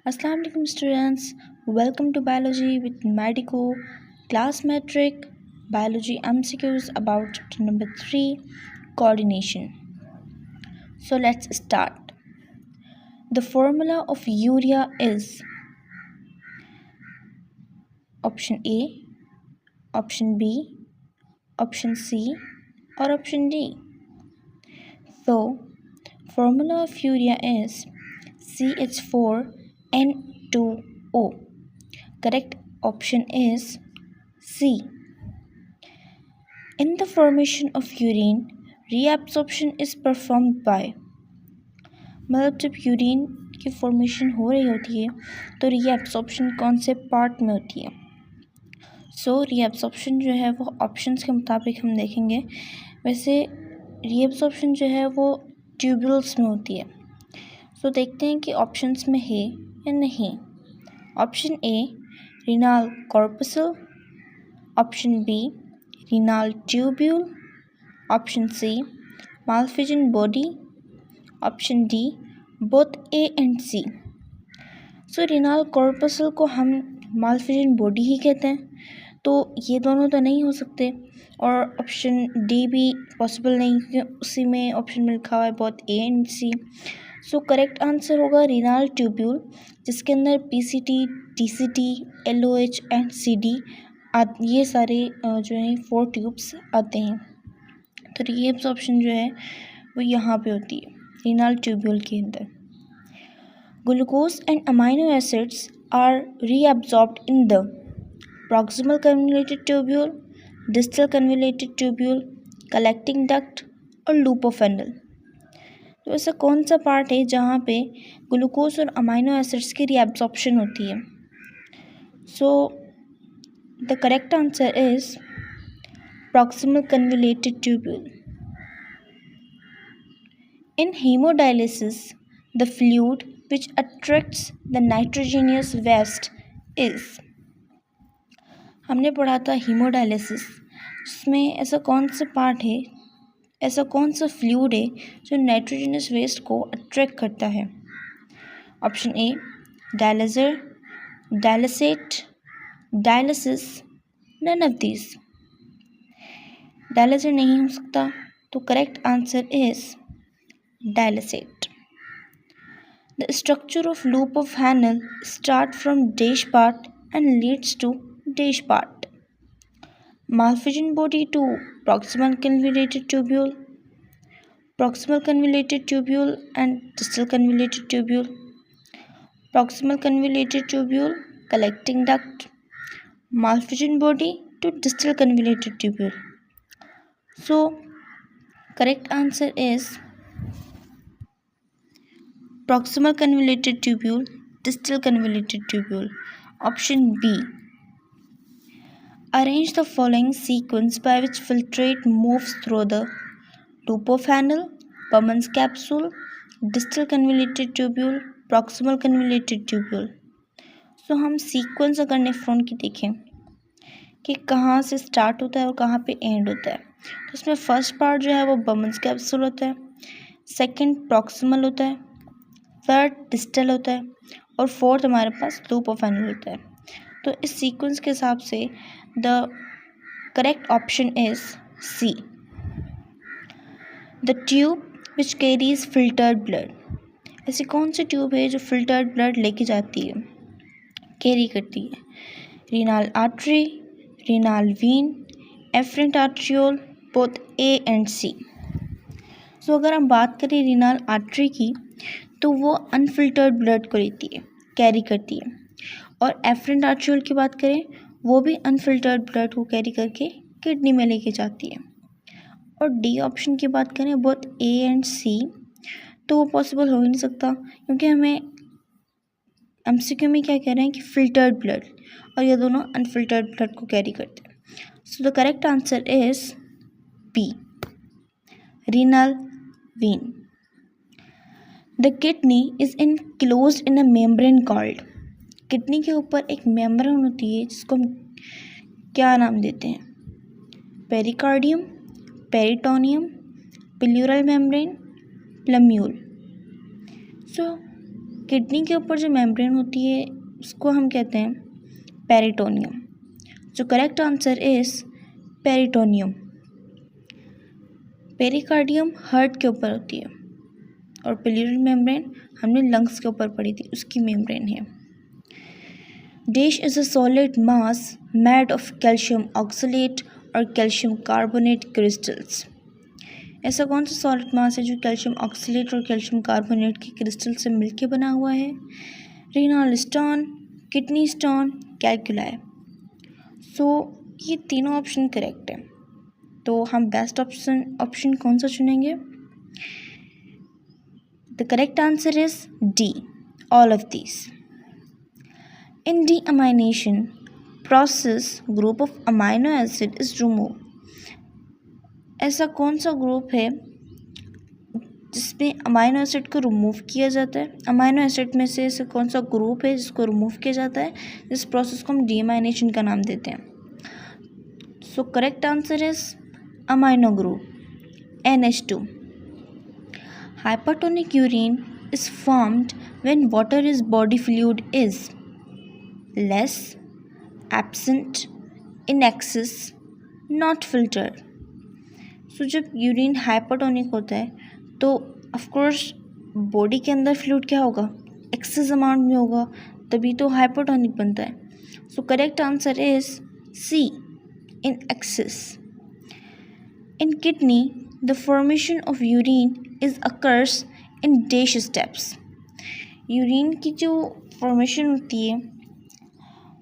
Assalamu alaikum students. Welcome to Biology with Medico Class Metric Biology MCQs about chapter number 3 Coordination. So let's start. The formula of urea is option A, option B, option C or option D. So formula of urea is CH4N2O. Correct option is C. In the formation of urine, reabsorption is performed by, मतलब जब urine की formation हो रही होती है तो reabsorption कौन से पार्ट में होती है। सो रीएब्सॉर्प्शन जो है वो ऑप्शंस के मुताबिक हम देखेंगे। वैसे रीएब्सॉर्प्शन जो है वो ट्यूब्यूल्स में होती है। सो देखते हैं कि ऑप्शंस में है या नहीं। Option A renal corpuscle, option B renal tubule, option C Malpighian body, option D both A and C. So renal corpuscle को हम Malpighian body ही कहते हैं, तो ये दोनों तो नहीं हो सकते और ऑप्शन डी भी पॉसिबल नहीं क्योंकि उसी में ऑप्शन में लिखा हुआ है both A and C. So correct answer होगा रीनाल ट्यूब्यूल, जिसके अंदर PCT, TCT, LOH and CD ये सारे जो है 4 ट्यूब्स आते हैं। तो रीएब्सॉर्प्शन जो है वो यहाँ पे होती है रीनाल ट्यूब्यूल के अंदर। Glucose and amino acids are reabsorbed in the proximal convoluted tubule, distal convoluted tubule, collecting duct और लूप ऑफ फनल। तो ऐसा कौन सा पार्ट है जहाँ पे ग्लूकोज और अमाइनो एसिड्स की रीअब्सॉर्प्शन होती है। सो the correct answer is proximal convoluted tubule. In hemodialysis, the fluid which attracts the nitrogenous waste is, हमने पढ़ा था हीमोडायलिसिस, जिसमें ऐसा कौन सा पार्ट है, ऐसा कौन सा फ्लूइड है जो नाइट्रोजनस वेस्ट को अट्रैक्ट करता है। Option A dialyzer, dialysate, dialysis, none of these. Dialyzer नहीं हो सकता, तो correct answer is dialysate. The structure of loop of Henle start from dash part and leads to dash part. Malpighian body to proximal convoluted tubule, proximal convoluted tubule and distal convoluted tubule, proximal convoluted tubule, collecting duct, Malpighian body to distal convoluted tubule. So correct answer is proximal convoluted tubule, distal convoluted tubule, option B. Arrange the following sequence by which filtrate moves through the loop of Hanel, Bowman's capsule, distal convoluted tubule, proximal convoluted tubule. सो हम sequence अगर nephron की देखें कि कहाँ से start होता है और कहाँ पे एंड होता है, तो उसमें फर्स्ट पार्ट जो है वो बमन्स कैप्सूल होता है, सेकंड प्रॉक्सिमल होता है, थर्ड डिस्टल होता है और फोर्थ हमारे पास लूप ऑफ हैनल होता है। तो इस सीक्वेंस के हिसाब से the correct option is C, the tube which carries filtered blood. ऐसी कौन सी ट्यूब है जो फिल्टर्ड ब्लड लेके जाती है, कैरी करती है। Renal artery, renal vein, afferent arteriole, both A and C. So अगर हम बात करें रीनाल आर्टरी की, तो वो अनफिल्टर्ड ब्लड को लेती है, कैरी करती है। और एफरेंट आर्ट्रियोल की बात करें, वो भी अनफिल्टर्ड ब्लड को कैरी करके किडनी में लेके जाती है। और डी ऑप्शन की बात करें बोथ ए एंड सी, तो वो पॉसिबल हो ही नहीं सकता क्योंकि हमें एमसीक्यू में क्या कह रहे हैं कि फिल्टर्ड ब्लड, और ये दोनों अनफिल्टर्ड ब्लड को कैरी करते हैं। So the correct answer is B, renal vein. The kidney is enclosed in a membrane called, kidney के ऊपर एक मेम्ब्रेन होती है जिसको हम क्या नाम देते हैं, pericardium, peritoneum, pleural membrane, plumule. सो किडनी के ऊपर जो मेम्ब्रेन होती है उसको हम कहते हैं पेरिटोनियम। जो correct answer is peritoneum. Pericardium heart के ऊपर होती है और पिलियरी मेम्ब्रेन हमने लंग्स के ऊपर पढ़ी थी, उसकी मेम्ब्रेन है। Dash is a solid mass made of calcium oxalate और कैल्शियम कार्बोनेट क्रिस्टल्स। ऐसा कौन सा सॉलिड मास है जो कैल्शियम ऑक्सलेट और कैल्शियम कार्बोनेट के क्रिस्टल से मिलकर बना हुआ है? Renal stone, kidney stone, calculi. So ये तीनों ऑप्शन करेक्ट है, तो हम बेस्ट ऑप्शन कौन सा चुनेंगे? The correct answer is D, all of these. In deamination process, group of amino acid is removed. ऐसा कौन सा ग्रुप है जिसमें अमाइनो एसिड को रिमूव किया जाता है? अमाइनो एसिड में से ऐसा कौन सा ग्रुप है जिसको रिमूव किया जाता है? जिस प्रोसेस को हम डीएमाइनेशन का नाम देते हैं। So correct answer is amino group NH2. Hypertonic urine is formed when water is body fluid is less, absent, in excess, not filtered. सो जब यूरिन हाइपरटोनिक होता है तो ऑफकोर्स बॉडी के अंदर फ्लूइड क्या होगा? एक्सेस अमाउंट में होगा, तभी तो हाइपरटोनिक बनता है। So correct answer is C, in excess. In kidney the formation of urine is occurs in dash steps. Urine की जो फॉर्मेशन होती है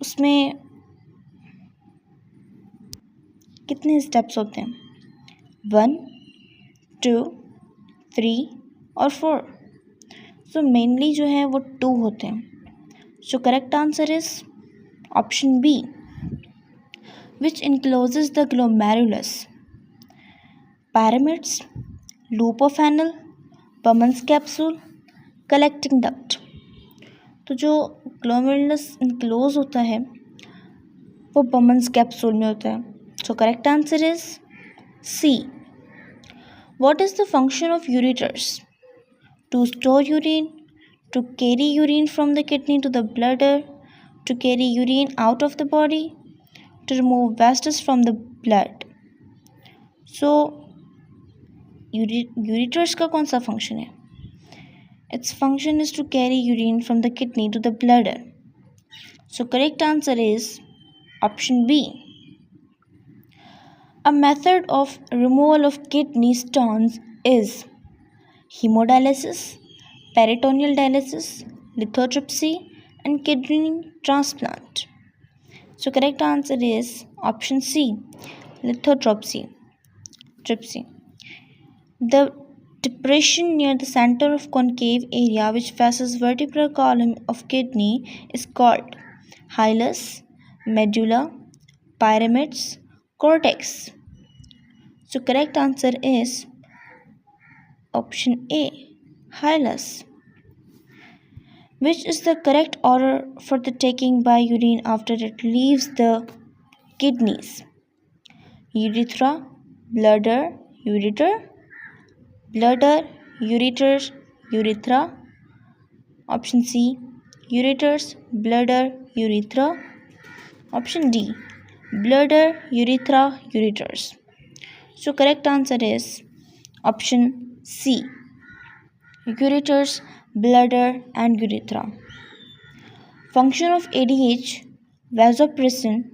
उसमें कितने स्टेप्स होते हैं? 1, 2, 3 और 4। सो मेनली जो है वो 2 होते हैं। So correct answer is option B, which encloses the glomerulus, pyramids, loop of Henle, Bowman's capsule, collecting duct. तो जो ग्लोमेरुलस इनक्लोज होता है वो बमन्स कैप्सूल में होता है। So correct answer is C. What is the function of ureters? To store urine, to carry urine from the kidney to the bladder, to carry urine out of the body, to remove wastes from the blood. So ureters का कौन सा function है? Its function is to carry urine from the kidney to the bladder. So correct answer is option B. A method of removal of kidney stones is hemodialysis, peritoneal dialysis, lithotripsy, and kidney transplant. So correct answer is option C, lithotripsy. The depression near the center of concave area which faces vertebral column of kidney is called hilus, medulla, pyramids, cortex. So correct answer is option A, hilus. Which is the correct order for the taking by urine after it leaves the kidneys? Urethra, bladder, ureter, bladder, ureter, urethra. Option C, ureters, bladder, urethra. Option D, bladder, urethra, ureters. So correct answer is option C, ureters, bladder and urethra. Function of ADH, vasopressin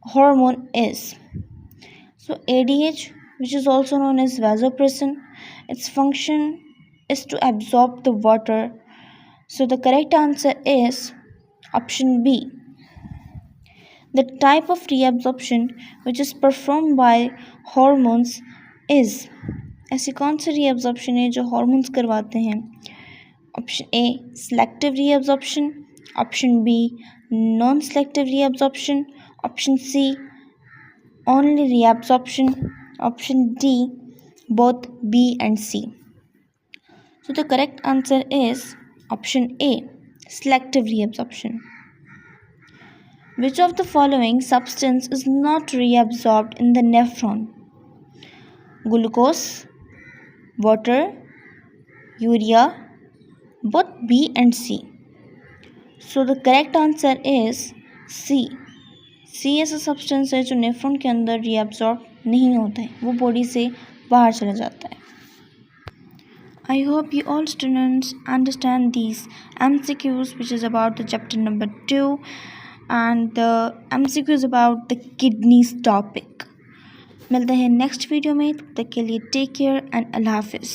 hormone is. So ADH, which is also known as vasopressin, its function is to absorb the water. So the correct answer is option B. The type of reabsorption which is performed by hormones is. ऐसी कौन सी reabsorption है जो hormones करवाते हैं? Option A, selective reabsorption. Option B, non-selective reabsorption. Option C, only reabsorption. Option D, both B and C. So the correct answer is option A, selective reabsorption. Which of the following substance is not reabsorbed in the nephron? Glucose, water, urea, both B and C. So the correct answer is C. C ऐसा substance है जो nephron के अंदर reabsorb नहीं होता है, वो body से बाहर चला जाता है. I hope you all students understand these MCQs, which is about the chapter number 2, and the MCQs about the kidneys topic. मिलते हैं नेक्स्ट वीडियो में, तब तक के लिए टेक केयर एंड अल्लाह हाफिज़.